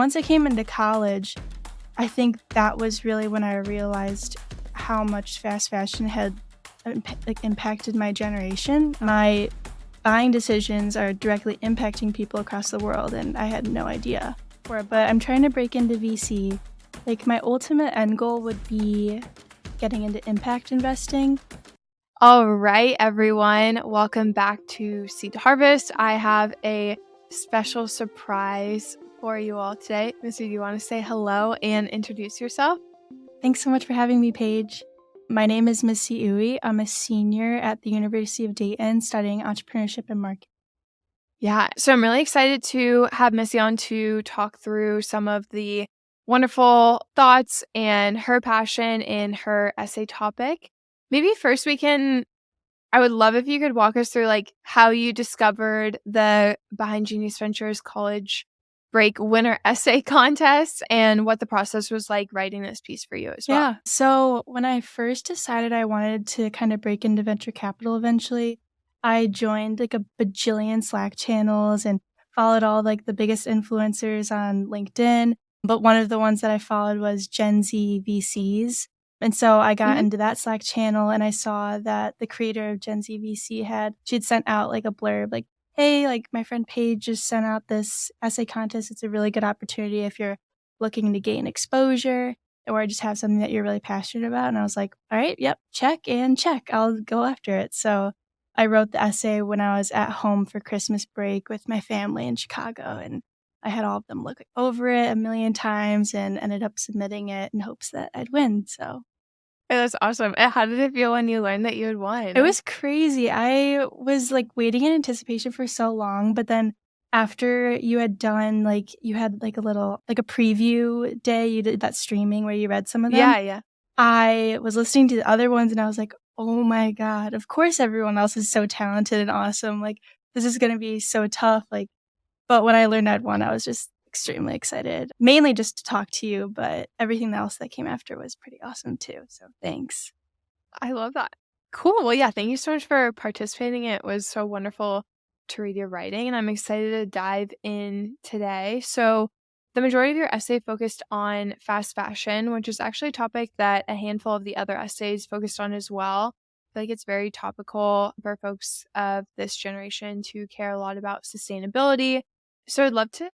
once I came into college, I think that was really when I realized how much fast fashion had impacted my generation. My buying decisions are directly impacting people across the world, and I had no idea for it. But I'm trying to break into VC. Like, my ultimate end goal would be getting into impact investing. All right, everyone. Welcome back to Seed to Harvest. I have a special surprise for you all today. Missy, do you want to say hello and introduce yourself? Thanks so much for having me, Paige. My name is Missy Oei. I'm a senior at the University of Dayton studying entrepreneurship and marketing. Yeah, so I'm really excited to have Missy on to talk through some of the wonderful thoughts and her passion in her essay topic. Maybe first I would love if you could walk us through how you discovered the Behind Genius Ventures College Break Winner Essay Contest and what the process was like writing this piece for you as well. Yeah. So when I first decided I wanted to kind of break into venture capital eventually, I joined a bajillion Slack channels and followed all the biggest influencers on LinkedIn. But one of the ones that I followed was Gen Z VCs. And so I got into that Slack channel and I saw that the creator of Gen Z VC she'd sent out a blurb hey, my friend Paige just sent out this essay contest. It's a really good opportunity if you're looking to gain exposure or just have something that you're really passionate about. And I was like, all right, yep, check and check. I'll go after it. So I wrote the essay when I was at home for Christmas break with my family in Chicago. And I had all of them look over it a million times and ended up submitting it in hopes that I'd win. So Hey, that's awesome. How did it feel when you learned that you had won? it was crazy. I was waiting in anticipation for so long, but then after you had done you had a little a preview day, you did that streaming where you read some of them. Yeah. I was listening to the other ones and I was like, "Oh my god, of course everyone else is so talented and awesome. This is going to be so tough." But when I learned I'd won, I was just extremely excited. Mainly just to talk to you, but everything else that came after was pretty awesome too. So, thanks. I love that. Cool. Well, yeah, thank you so much for participating. It was so wonderful to read your writing, and I'm excited to dive in today. So, the majority of your essay focused on fast fashion, which is actually a topic that a handful of the other essays focused on as well. I feel like it's very topical for folks of this generation to care a lot about sustainability. So, I'd love to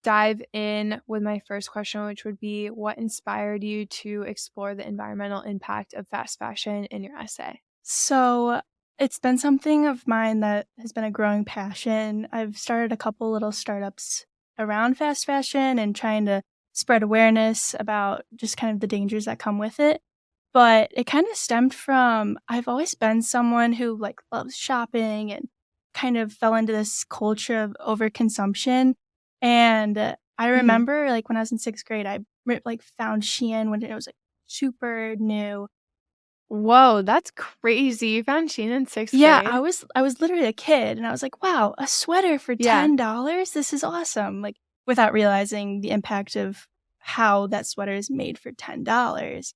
dive in with my first question, which would be what inspired you to explore the environmental impact of fast fashion in your essay? So it's been something of mine that has been a growing passion. I've started a couple little startups around fast fashion and trying to spread awareness about just kind of the dangers that come with it. But it kind of stemmed from I've always been someone who loves shopping and kind of fell into this culture of overconsumption. And I remember when I was in 6th grade, I found Shein when it was super new. Whoa, that's crazy. You found Shein in 6th Yeah, grade? I was literally a kid and I was like, "Wow, a sweater for Yeah. $10? This is awesome." Without realizing the impact of how that sweater is made for $10.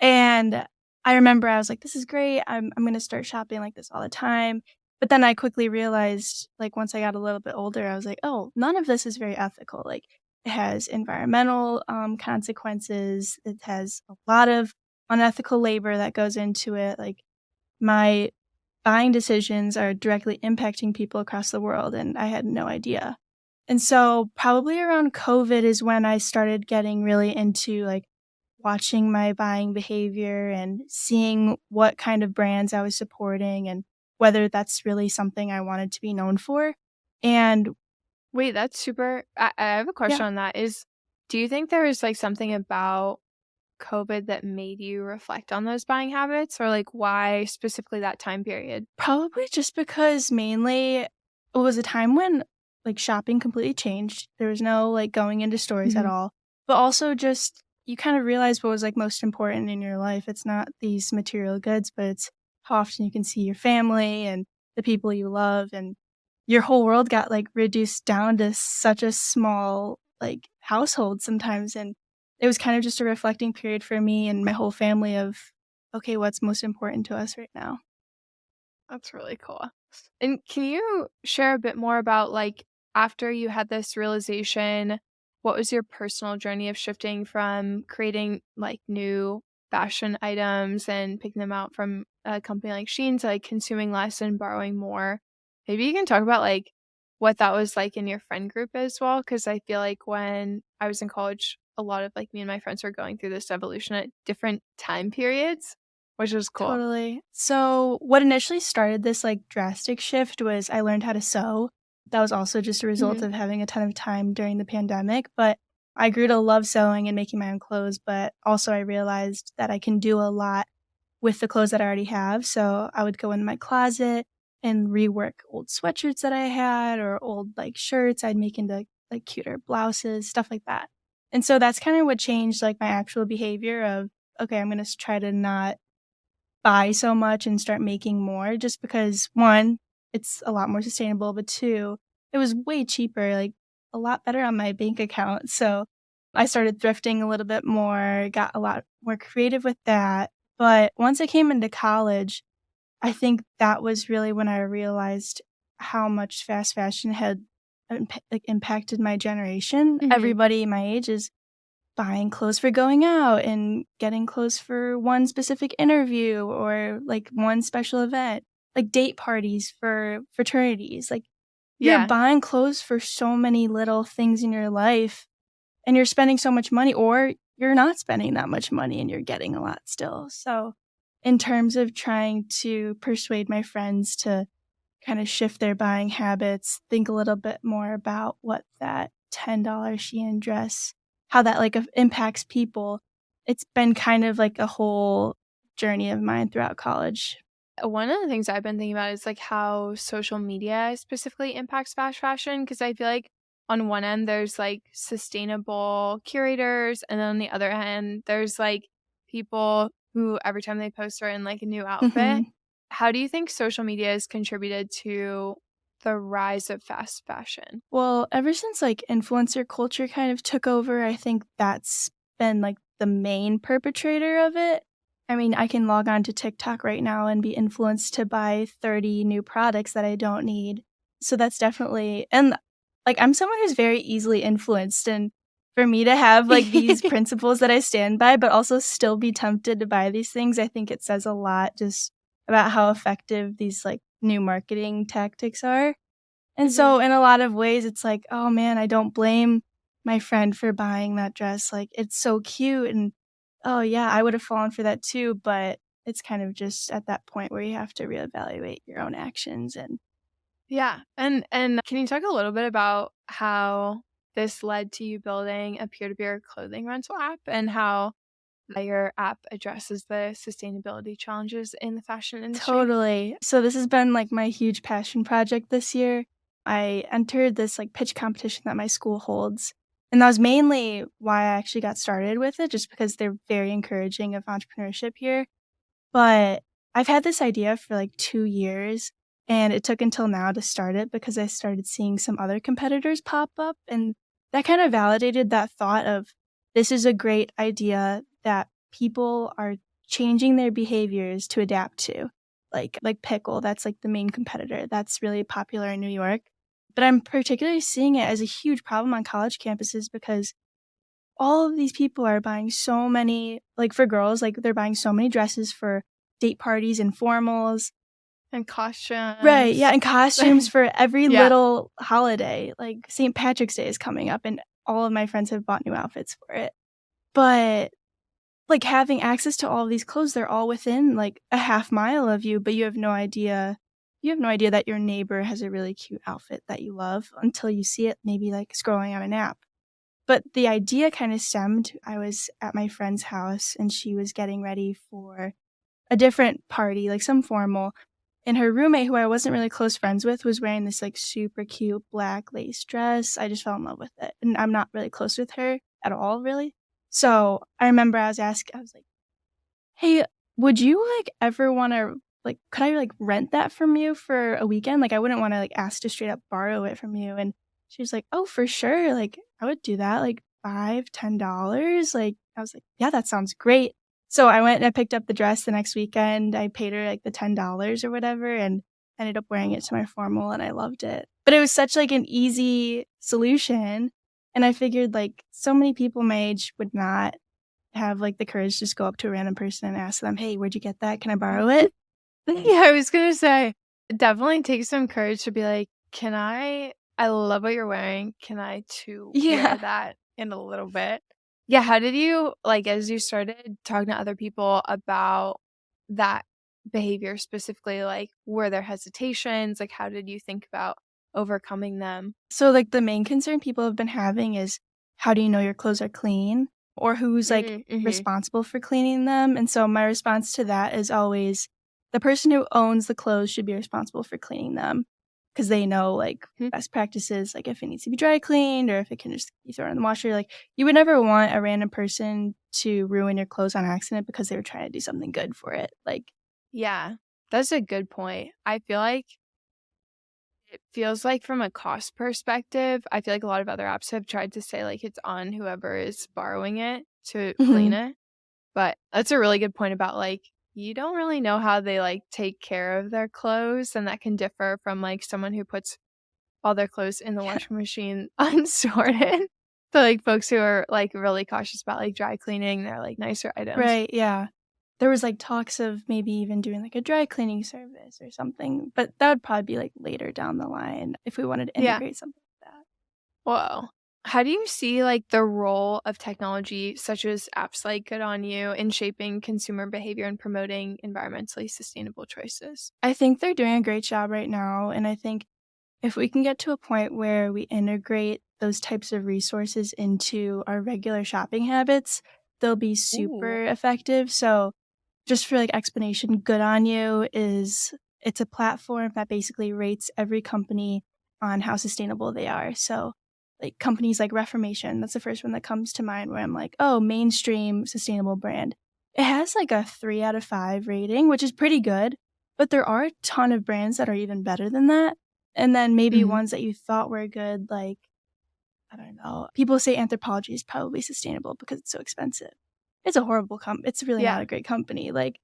And I remember I was like, "This is great. I'm gonna start shopping like this all the time." But then I quickly realized, once I got a little bit older, I was like, "Oh, none of this is very ethical." It has environmental consequences. It has a lot of unethical labor that goes into it. My buying decisions are directly impacting people across the world, and I had no idea. And so probably around COVID is when I started getting really into watching my buying behavior and seeing what kind of brands I was supporting and whether that's really something I wanted to be known for. And Wait, that's super. I have a question yeah, on that. Do you think there was something about COVID that made you reflect on those buying habits, or why specifically that time period? probably just because mainly it was a time when shopping completely changed. There was no going into stores at all. But also just you kind of realize what was most important in your life. It's not these material goods, but it's how often you can see your family and the people you love, and your whole world got reduced down to such a small household sometimes. And it was kind of just a reflecting period for me and my whole family of okay, what's most important to us right now. That's really cool. And can you share a bit more about after you had this realization what was your personal journey of shifting from creating, like, new fashion items and picking them out from a company like Shein to, like, consuming less and borrowing more? Maybe you can talk about, like, what that was like in your friend group as well, because I feel like when I was in college, a lot of, like, me and my friends were going through this evolution at different time periods, which was cool. Totally. So, what initially started this, like, drastic shift was I learned how to sew. That was also just a result Mhm. of having a ton of time during the pandemic, but I grew to love sewing and making my own clothes, but also I realized that I can do a lot with the clothes that I already have, so I would go in my closet and rework old sweatshirts that I had or old, like, shirts I'd make into, like, cuter blouses, stuff like that. And so that's kinda what changed, like, my actual behavior of, "Okay, I'm gonna try to not buy so much and start making more," just because 1, it's a lot more sustainable, but 2, it was way cheaper, like, a lot better on my bank account, so I started thrifting a little bit more, got a lot more creative with that, but once I came into college, I think that was really when I realized how much fast fashion had impacted my generation. Mhm. Everybody my age is buying clothes for going out and getting clothes for one specific interview or, like, one special event, like date parties for fraternities, like, you're Yeah. buying clothes for so many little things in your life, and you're spending so much money, or you're not spending that much money and you're getting a lot still. So, in terms of trying to persuade my friends to kinda shift their buying habits, think a little bit more about what that $10 Shein dress how that, like, impacts people. It's been kind of like a whole journey of mine throughout college. One of the things I've been thinking about is, like, how social media specifically impacts fast fashion, because I feel like on one end, there's, like, sustainable curators, and then on the other hand, there's, like, people who every time they post are in, like, a new outfit. Mhm. How do you think social media has contributed to the rise of fast fashion? Well, ever since, like, influencer culture kind of took over, I think that's been, like, the main perpetrator of it. I mean, I can log on to TikTok right now and be influenced to buy 30 new products that I don't need. So that's definitely and, like, I'm someone who's very easily influenced, and for me to have, like, these principles that I stand by, but also still be tempted to buy these things, I think it says a lot just about how effective these, like, new marketing tactics are. And Mhm. so in a lot of ways, it's like, "Oh, man, I don't blame my friend for buying that dress, like, it's so cute," and, "Oh, yeah, I would have fallen for that too," but it's kind of just at that point where you have to reevaluate your own actions and Yeah, and can you talk a little bit about how this led to you building a peer-to-peer clothing rental app and how your app addresses the sustainability challenges in the fashion industry? Totally. So this has been, like, my huge passion project this year. I entered this, like, pitch competition that my school holds, and that was mainly why I actually got started with it, just because they're very encouraging of entrepreneurship here. But I've had this idea for, like, 2 years, and it took until now to start it because I started seeing some other competitors pop up, and that kinda validated that thought of, "This is a great idea that people are changing their behaviors to adapt to." Like Pickle, that's, like, the main competitor, that's really popular in New York. But I'm particularly seeing it as a huge problem on college campuses because all of these people are buying so many like, for girls, like, they're buying so many dresses for date parties and formals. And Right, yeah, costumes. and costumes for every Yeah. little holiday, like, St. Patrick's Day is coming up, and all of my friends have bought new outfits for it. But, like, having access to all of these clothes, they're all within, like, a half mile of you, but you have no idea that your neighbor has a really cute outfit that you love until you see it maybe, like, scrolling on an app. But the idea kinda stemmed I was at my friend's house, and she was getting ready for a different party, like some formal, and her roommate, who I wasn't really close friends with, was wearing this, like, super cute black lace dress. I just fell in love with it, and I'm not really close with her at all, really. So, I remember I was like, "Hey, would you, like, ever wanna like, could I, like, rent that from you for a weekend? Like, I wouldn't wanna, like, ask to straight up borrow it from you." And she was like, "Oh, for sure, like, I would do that, like, 5, $10." Like, I was like, "Yeah, that sounds great." So I went and I picked up the dress the next weekend, I paid her, like, the $10 or whatever, and ended up wearing it to my formal, and I loved it. But it was such, like, an easy solution, And I figured, like, so many people my age would not have, like, the courage to just go up to a random person and ask them, "Hey, where'd you get that? Can I borrow it?" Yeah, I was gonna say, it definitely takes some courage to be like, "Can I love what you're wearing. Can I too wear Yeah. that in a little bit?" Yeah, how did you like, as you started talking to other people about that behavior specifically, like, were there hesitations? Like, how did you think about overcoming them? So, like, the main concern people have been having is, how do you know your clothes are clean? Or who's, like, Mhm. responsible for cleaning them? And so my response to that is always, the person who owns the clothes should be responsible for cleaning them, because they know, like, Hmm. best practices, like, if it needs to be dry cleaned or if it can just be thrown in the washer. Like, you would never want a random person to ruin your clothes on accident because they were trying to do something good for it. Like, Yeah, that's a good point. I feel like it feels like from a cost perspective, I feel like a lot of other apps have tried to say, like, it's on whoever is borrowing it to clean mhm. it, but that's a really good point about, like, you don't really know how they, like, take care of their clothes, and that can differ from, like, someone who puts all their clothes in the washing machine unsorted to, like, folks who are, like, really cautious about, like, dry cleaning their, like, nicer items. Right, yeah. There was, like, talks of maybe even doing, like, a dry cleaning service or something, but that would probably be, like, later down the line if we wanted to Yeah. integrate something like that. Whoa. How do you see, like, the role of technology, such as apps like Good On You, in shaping consumer behavior and promoting environmentally sustainable choices? I think they're doing a great job right now, and I think if we can get to a point where we integrate those types of resources into our regular shopping habits, they'll be Ooh. super effective. So, just for, like, explanation, Good On You is, it's a platform that basically rates every company on how sustainable they are. So, like, companies like Reformation, that's the first one that comes to mind where I'm like, "Oh, mainstream sustainable brand." It has, like, a 3 out of 5 rating, which is pretty good, but there are a ton of brands that are even better than that, and then maybe Mhm. ones that you thought were good, like, I don't know, people say Anthropologie is probably sustainable because it's so expensive. It's a horrible it's really not Yeah. a great company. Like,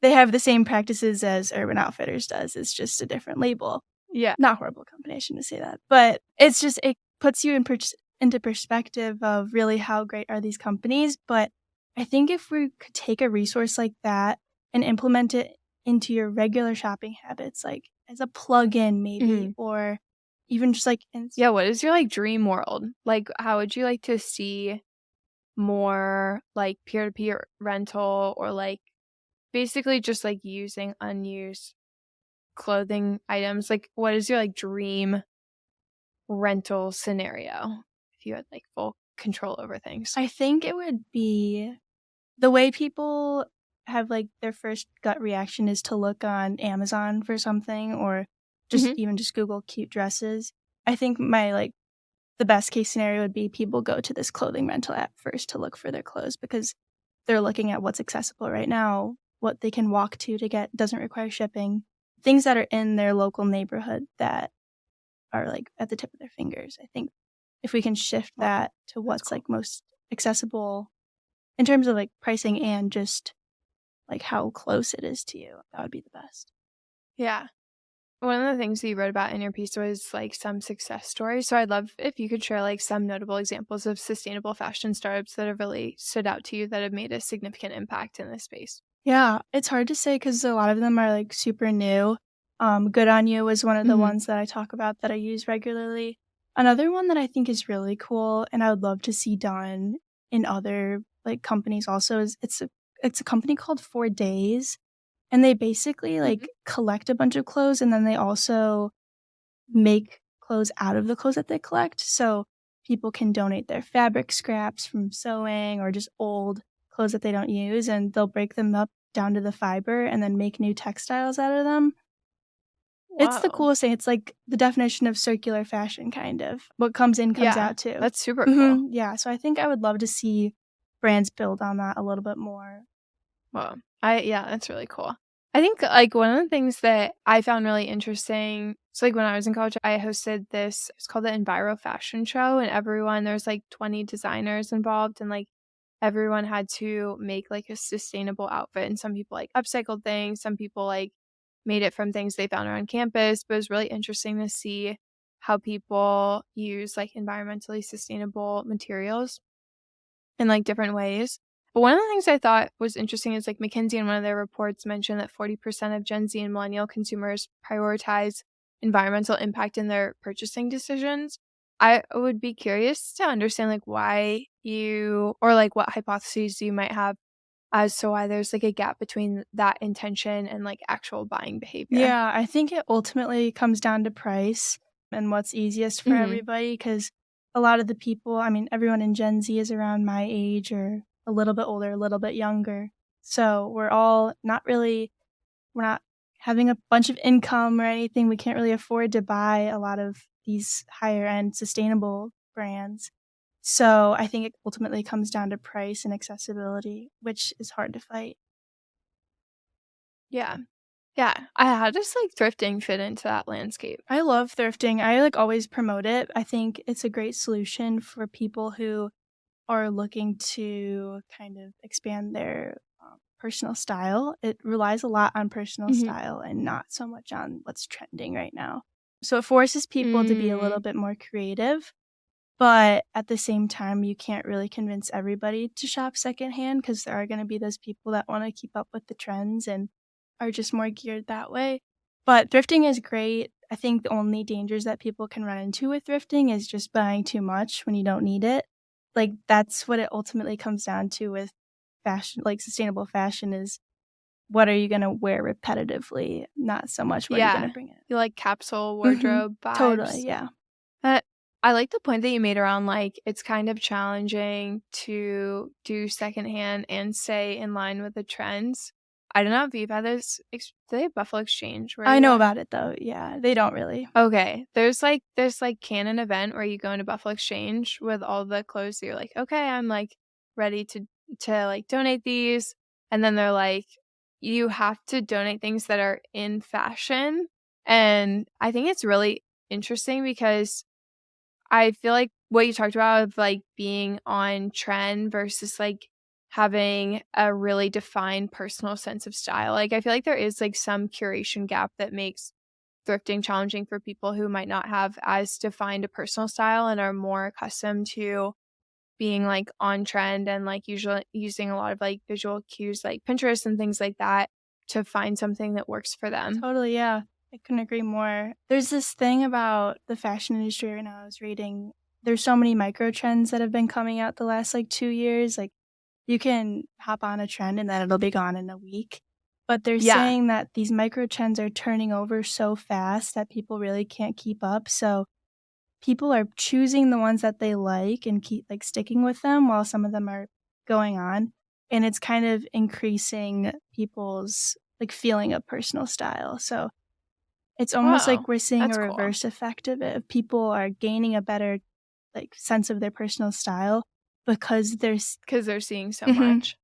they have the same practices as Urban Outfitters does, it's just a different label. Yeah. Not horrible company, I shouldn't say that, but it's just, it puts you into perspective of really how great are these companies. But I think if we could take a resource like that and implement it into your regular shopping habits, like, as a plug-in maybe, Mhm. or even just, like, in Yeah, what is your, like, dream world? Like, how would you like to see more, like, peer-to-peer rental or, like, basically just, like, using unused clothing items? Like, what is your, like, dream rental scenario if you had, like, full control over things? I think it would be the way people have, like, their first gut reaction is to look on Amazon for something, or just Mhm. even just Google cute dresses. I think my, like, the best case scenario would be people go to this clothing rental app first to look for their clothes because they're looking at what's accessible right now, what they can walk to get doesn't require shipping, things that are in their local neighborhood that are, like, at the tip of their fingers. I think if we can shift Wow, that to that's what's, cool. like, most accessible in terms of, like, pricing and just, like, how close it is to you, that would be the best. Yeah. One of the things that you wrote about in your piece was, like, some success stories, so I'd love if you could share, like, some notable examples of sustainable fashion startups that have really stood out to you that have made a significant impact in this space. Yeah, it's hard to say because a lot of them are, like, super new. Good On You is one of the Mhm. ones that I talk about that I use regularly. Another one that I think is really cool and I would love to see done in other, like, companies also is, it's a company called 4 Days, and they basically, Mhm. like, collect a bunch of clothes, and then they also make clothes out of the clothes that they collect, so people can donate their fabric scraps from sewing or just old clothes that they don't use, and they'll break them up down to the fiber and then make new textiles out of them. It's the Whoa. coolest thing, it's like the definition of circular fashion, kind of. What comes in comes Yeah, out too. that's super cool. Mhm, yeah, so I think I would love to see brands build on that a little bit more. Wow. Yeah, that's really cool. I think, like, one of the things that I found really interesting so, like, when I was in college, I hosted this it's called the Enviro Fashion Show, and there's, like, 20 designers involved, and, like, everyone had to make, like, a sustainable outfit, and some people, like, upcycled things, some people, like, made it from things they found around campus, but it was really interesting to see how people use, like, environmentally sustainable materials in, like, different ways. But one of the things I thought was interesting is, like, McKinsey in one of their reports mentioned that 40% of Gen Z and millennial consumers prioritize environmental impact in their purchasing decisions. I would be curious to understand, like, why you or, like, what hypotheses you might have as to why there's, like, a gap between that intention and, like, actual buying behavior. Yeah, I think it ultimately comes down to price and what's easiest for Mhm. everybody. Because a lot of the people, I mean, everyone in Gen Z is around my age or a little bit older, a little bit younger. So we're all not really we're not having a bunch of income or anything. We can't really afford to buy a lot of these higher end sustainable brands. So I think it ultimately comes down to price and accessibility, which is hard to fight. Yeah. Yeah. How does, like, thrifting fit into that landscape? I love thrifting. I, like, always promote it. I think it's a great solution for people who are looking to kind of expand their, personal style. It relies a lot on personal Mhm. style and not so much on what's trending right now. So it forces people to be a little Mm. bit more creative, but at the same time, you can't really convince everybody to shop secondhand because there are gonna be those people that wanna keep up with the trends and are just more geared that way. But thrifting is great. I think the only dangers that people can run into with thrifting is just buying too much when you don't need it. Like, that's what it ultimately comes down to with fashion like, sustainable fashion is what are you gonna wear repetitively, not so much what are you gonna Yeah. bring in. You like capsule Mhm. wardrobe Totally, vibes? yeah. Uh, I like the point that you made around, like, it's kind of challenging to do secondhand and stay in line with the trends. I don't know if you've had this do they have Buffalo Exchange where I you know are? about it though, yeah, they don't really. Okay. There's, like, canon event where you go into Buffalo Exchange with all the clothes that you're like, "Okay, I'm, like, ready to, like, donate these." And then they're like, "You have to donate things that are in fashion." And I think it's really interesting because I feel like what you talked about of, like, being on trend versus, like, having a really defined personal sense of style. Like, I feel like there is, like, some curation gap that makes thrifting challenging for people who might not have as defined a personal style and are more accustomed to being, like, on trend and, like, usually using a lot of, like, visual cues like Pinterest and things like that to find something that works for them. Totally, yeah. I couldn't agree more. There's this thing about the fashion industry right now I was reading. There's so many micro trends that have been coming out the last, like, 2 years, like, you can hop on a trend and then it'll be gone in a week. But they're Yeah. saying that these micro trends are turning over so fast that people really can't keep up, so people are choosing the ones that they like and keep, like, sticking with them while some of them are going on, and it's kind of increasing people's, like, feeling of personal style, so it's almost like Wow. we're seeing a That's cool reverse effect of it, of people are gaining a better, like, sense of their personal style because there's because 'cause they're seeing so Mhm. much.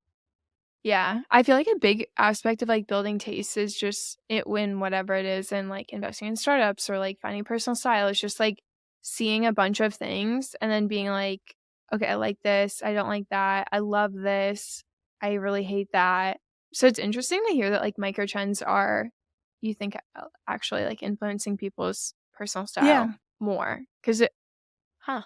Yeah. I feel like a big aspect of, like, building taste is just it when whatever it is and, like, investing in startups or, like, finding personal style is just, like, seeing a bunch of things and then being like, "Okay, I like this. I don't like that. I love this. I really hate that." So it's interesting to hear that, like, micro trends are, you think, actually, like, influencing people's personal style Yeah. more 'cause it huh.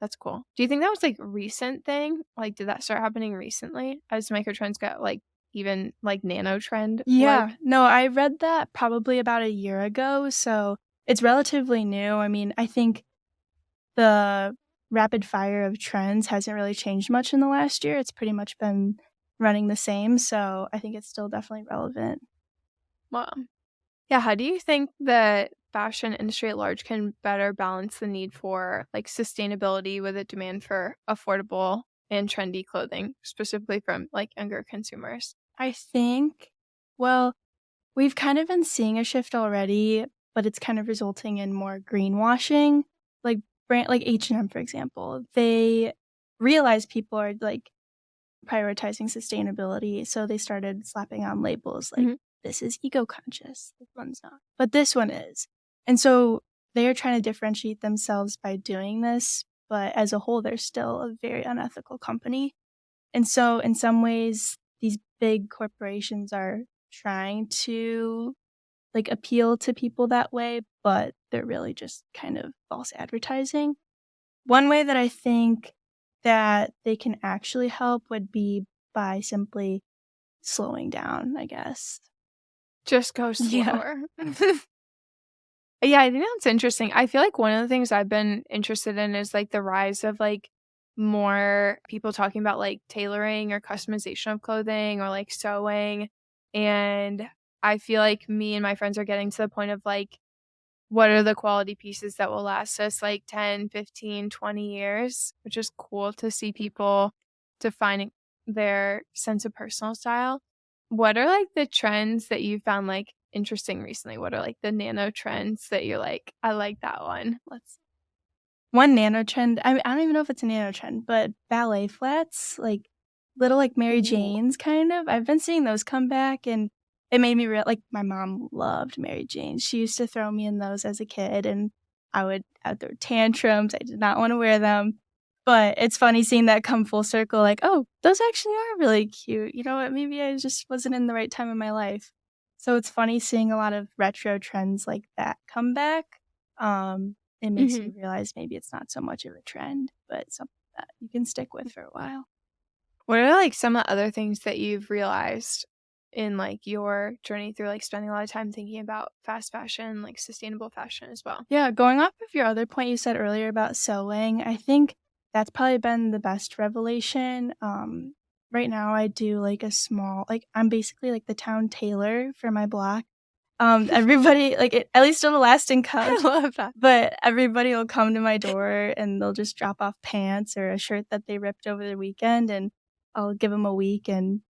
That's cool. Do you think that was, like, recent thing? Like, did that start happening recently as microtrends got, like, even, like, nano trend Yeah. like? No, I read that probably about a year ago, so it's relatively new. I mean, I think the rapid fire of trends hasn't really changed much in the last year. It's pretty much been running the same, so I think it's still definitely relevant. Well, yeah, how do you think the fashion industry at large can better balance the need for, like, sustainability with a demand for affordable and trendy clothing, specifically from, like, younger consumers? I think well, we've kind of been seeing a shift already, but it's kind of resulting in more greenwashing. Like like H&M, for example, they realize people are, like, prioritizing sustainability, so they started slapping on labels like, Mhm. "This is eco-conscious, this one's not, but this one is." And so they are trying to differentiate themselves by doing this, but as a whole, they're still a very unethical company. And so in some ways, these big corporations are trying to, like appeal to people that way, but they're really just kind of false advertising. One way that I think that they can actually help would be by simply slowing down, I guess. Just go Yeah. slower. Yeah, I think that's interesting. I feel like one of the things I've been interested in is, like, the rise of, like, more people talking about, like, tailoring or customization of clothing or, like, sewing, and I feel like me and my friends are getting to the point of, like, what are the quality pieces that will last us, like, 10, 15, 20 years, which is cool to see people defining their sense of personal style. What are, like, the trends that you found, like, interesting recently? What are, like, the nano trends that you're like, "I like that one." Let's One nano trend, I don't even know if it's a nano trend, but ballet flats, like, little, like, Mary Ooh. Janes kind of, I've been seeing those come back, and it made me real like, my mom loved Mary Janes. She used to throw me in those as a kid, and I'd throw tantrums, I did not wanna wear them, but it's funny seeing that come full circle, like, "Oh, those actually are really cute. You know what? Maybe I just wasn't in the right time in my life." So it's funny seeing a lot of retro trends like that come back. It makes Mhm. you realize maybe it's not so much of a trend, but something that you can stick with for a while. What are, like, some of the other things that you've realized in, like, your journey through, like, spending a lot of time thinking about fast fashion, like, sustainable fashion as well? Yeah, going off of your other point you said earlier about sewing, I think that's probably been the best revelation. Right now I do like a small like I'm basically like the town tailor for my block. Everybody like it, at least it'll last in I college, love that. but everybody will come to my door and they'll just drop off pants or a shirt that they ripped over the weekend, and I'll give them a week and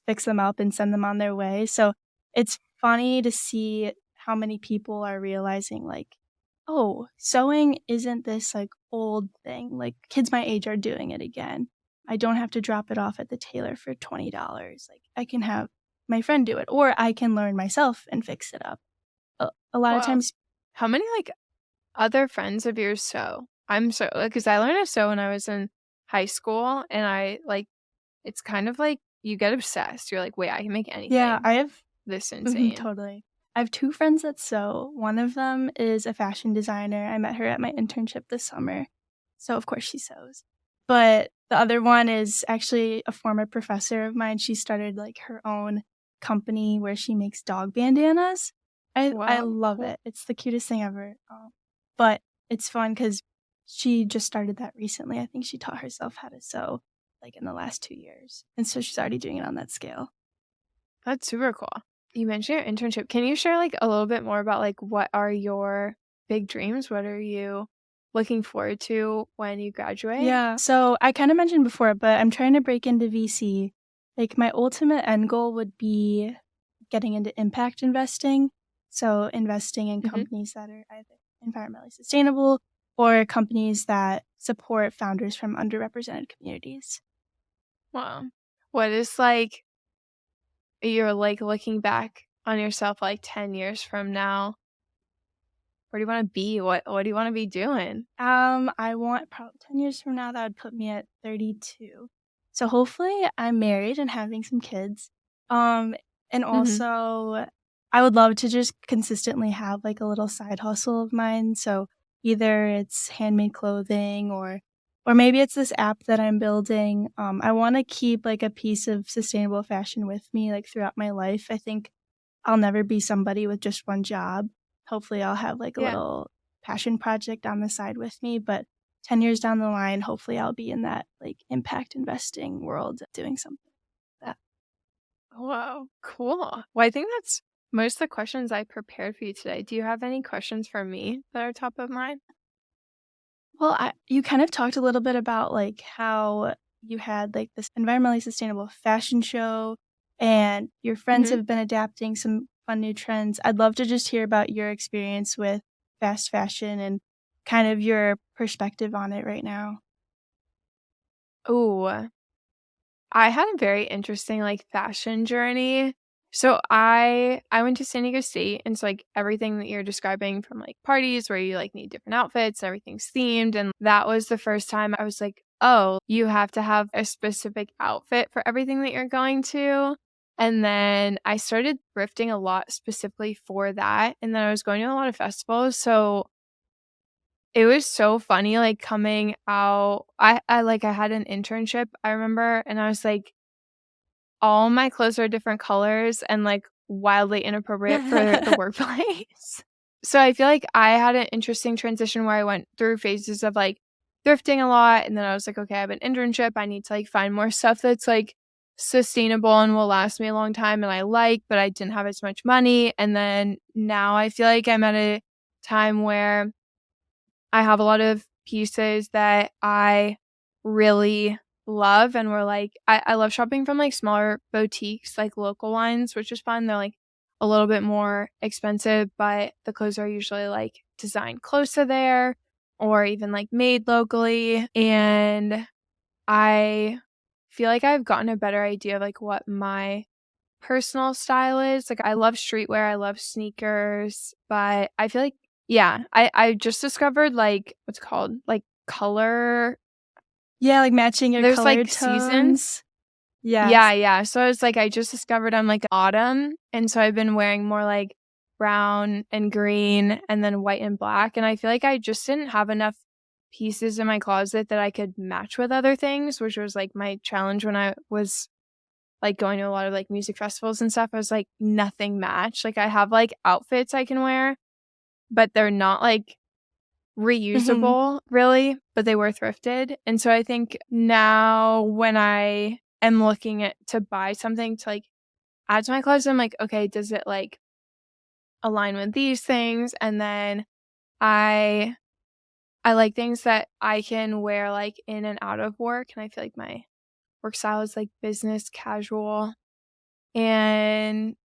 fix them up and send them on their way. So it's funny to see how many people are realizing, like, oh, sewing isn't this like old thing. Like kids my age are doing it again. I don't have to drop it off at the tailor for $20. Like I can have my friend do it, or I can learn myself and fix it up. A lot of Well, times, how many, like, other friends of yours sew? I'm so because I learned to sew when I was in high school, and I, like it's kind of like you get obsessed. You're like, "Wait, I can make yeah, anything I have this insane." totally. I have 2 friends that sew. One of them is a fashion designer. I met her at my internship this summer, so of course she sews. But the other one is actually a former professor of mine. She started, like, her own company where she makes dog bandanas. I Wow, love cool. it. It's the cutest thing ever, but it's fun because she just started that recently. I think she taught herself how to sew, like, in the last 2 years, and so she's already doing it on that scale. That's super cool. You mentioned your internship. Can you share, like, a little bit more about, like, what are your big dreams? What are you looking forward to when you graduate? Yeah. So I kind of mentioned before, but I'm trying to break into VC. Like my ultimate end goal would be getting into impact investing. So investing in Mhm. companies that are either environmentally sustainable or companies that support founders from underrepresented communities. Wow. What is, like you're, like, looking back on yourself, like, 10 years from now, where do you wanna be? What do you wanna be doing? I want probably 10 years from now, that would put me at 32. So hopefully I'm married and having some kids. Um, and Mhm. also I would love to just consistently have like a little side hustle of mine. So either it's handmade clothing or maybe it's this app that I'm building. I want to keep like a piece of sustainable fashion with me like throughout my life. I think I'll never be somebody with just one job. Hopefully, I'll have, like, a Yeah. little passion project on the side with me, but 10 years down the line, hopefully, I'll be in that, like, impact investing world doing something like that. Whoa, cool. Well, I think that's most of the questions I prepared for you today. Do you have any questions for me that are top of mind? Well, you kind of talked a little bit about, like, how you had, like, this environmentally sustainable fashion show, and your friends Mhm. have been adapting some fun new trends. I'd love to just hear about your experience with fast fashion and kind of your perspective on it right now. Ooh. I had a very interesting, like, fashion journey. So I went to San Diego State, and so, like, everything that you're describing from, like, parties where you, like, need different outfits, everything's themed, and that was the first time I was like, "Oh, you have to have a specific outfit for everything that you're going to." And then I started thrifting a lot specifically for that. And then I was going to a lot of festivals. So it was so funny, like, coming out. I had an internship, I remember, and I was like, all my clothes are different colors and, like, wildly inappropriate for the workplace. So I feel like I had an interesting transition where I went through phases of, like, thrifting a lot, and then I was like, "Okay, I have an internship, I need to, like, find more stuff that's, like, sustainable and will last me a long time and I like," but I didn't have as much money, and then now I feel like I'm at a time where I have a lot of pieces that I really love, and we're like I love shopping from, like, smaller boutiques, like, local ones, which is fun. They're, like, a little bit more expensive, but the clothes are usually, like, designed close to there or even, like, made locally, and I feel like I've gotten a better idea of, like, what my personal style is. Like, I love streetwear, I love sneakers, but I feel like yeah, I just discovered, like, what's it called? Like, color Yeah, like matching your there's, color like, seasons. tones. Yeah, Yes. yeah, so it's like I just discovered I'm, like, autumn, and so I've been wearing more, like, brown and green and then white and black, and I feel like I just didn't have enough pieces in my closet that I could match with other things, which was, like, my challenge when I was, like, going to a lot of, like, music festivals and stuff. I was like, nothing matched. Like, I have, like, outfits I can wear, but they're not, like, Mhm. reusable really, but they were thrifted, and so I think now when I am looking at to buy something to, like, add to my closet, I'm like, "Okay, does it, like, align with these things?" And then I I like things that I can wear, like, in and out of work, and I feel like my work style is, like, business casual. And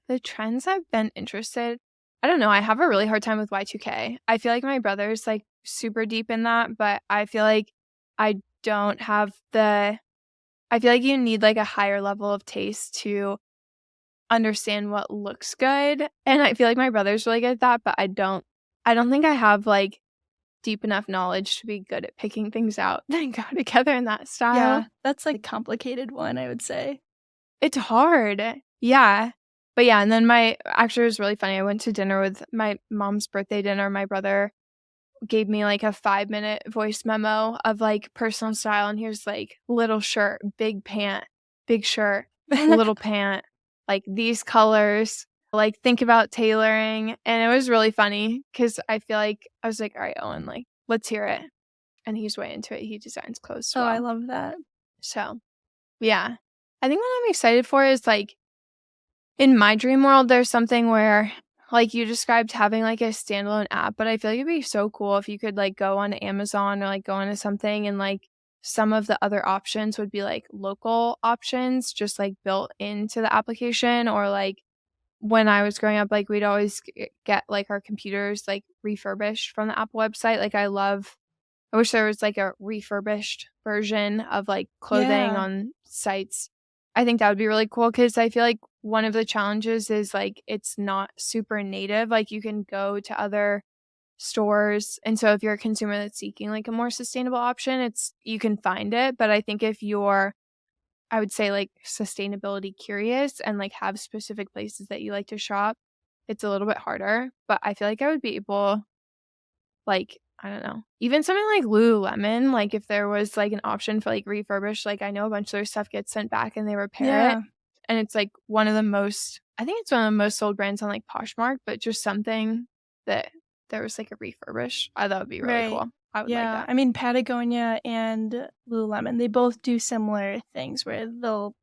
the trends I've been interested I don't know, I have a really hard time with Y2K. I feel like my brother's, like, super deep in that, but I feel like I don't have the I feel like you need, like, a higher level of taste to understand what looks good, and I feel like my brother's really good at that, but I don't think I have, like, deep enough knowledge to be good at picking things out that go together in that style. Yeah, that's, like, a complicated one, I would say. It's hard. Yeah. But yeah, and then my actually, it was really funny. I went to dinner with my mom's birthday dinner. My brother gave me, like, a 5-minute voice memo of, like, personal style, and here's, like, little shirt, big pant, big shirt, little pant, like, these colors, like, think about tailoring, and it was really funny because I feel like I was like, "Alright, Owen, like, let's hear it." And he's way into it. He designs clothes as Oh, I well. love that. So, yeah. I think what I'm excited for is, like, in my dream world, there's something where, like you described, having, like, a standalone app, but I feel like it'd be so cool if you could, like, go on Amazon or, like, go onto something and, like, some of the other options would be, like, local options just, like, built into the application or, like, when I was growing up, like, we'd always get, like, our computers, like, refurbished from the Apple website. Like, I wish there was, like, a refurbished version of, like, clothing Yeah. on sites. I think that would be really cool because I feel like one of the challenges is, like, it's not super native, like, you can go to other stores, and so if you're a consumer that's seeking, like, a more sustainable option, it's you can find it, but I think if you're, I would say, like, sustainability curious and, like, have specific places that you like to shop, it's a little bit harder, but I feel like I would be able like, I don't know. Even something like Lululemon, like, if there was, like, an option for, like, refurbished, like, I know a bunch of their stuff gets sent back and they repair it, Yeah, and it's, like, one of the most I think it's one of the most sold brands on, like, Poshmark, but just something that there was, like, a refurbish. I thought would be really right. cool. I would like Yeah, that. I mean, Patagonia and Lululemon, they both do similar things where they'll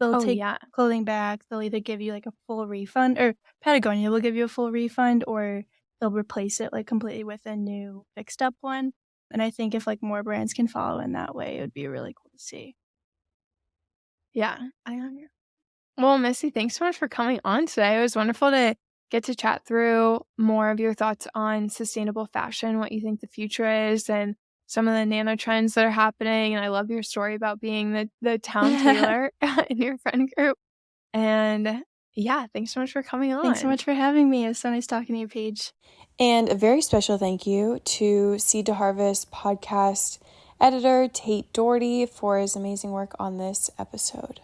Oh, take yeah. clothing back, they'll either give you, like, a full refund or Patagonia will give you a full refund, or they'll replace it, like, completely with a new fixed up one, and I think if, like, more brands can follow in that way, it would be really cool to see. Yeah. I agree. Well, Missy, thanks so much for coming on today. It was wonderful to get to chat through more of your thoughts on sustainable fashion, what you think the future is, and some of the nano trends that are happening. And I love your story about being the town tailor in your friend group. And yeah, thanks so much for coming Thanks so on. much for having me, it was so nice talking to you, Paige. And a very special thank you to Seed to Harvest podcast editor Tate Doherty for his amazing work on this episode.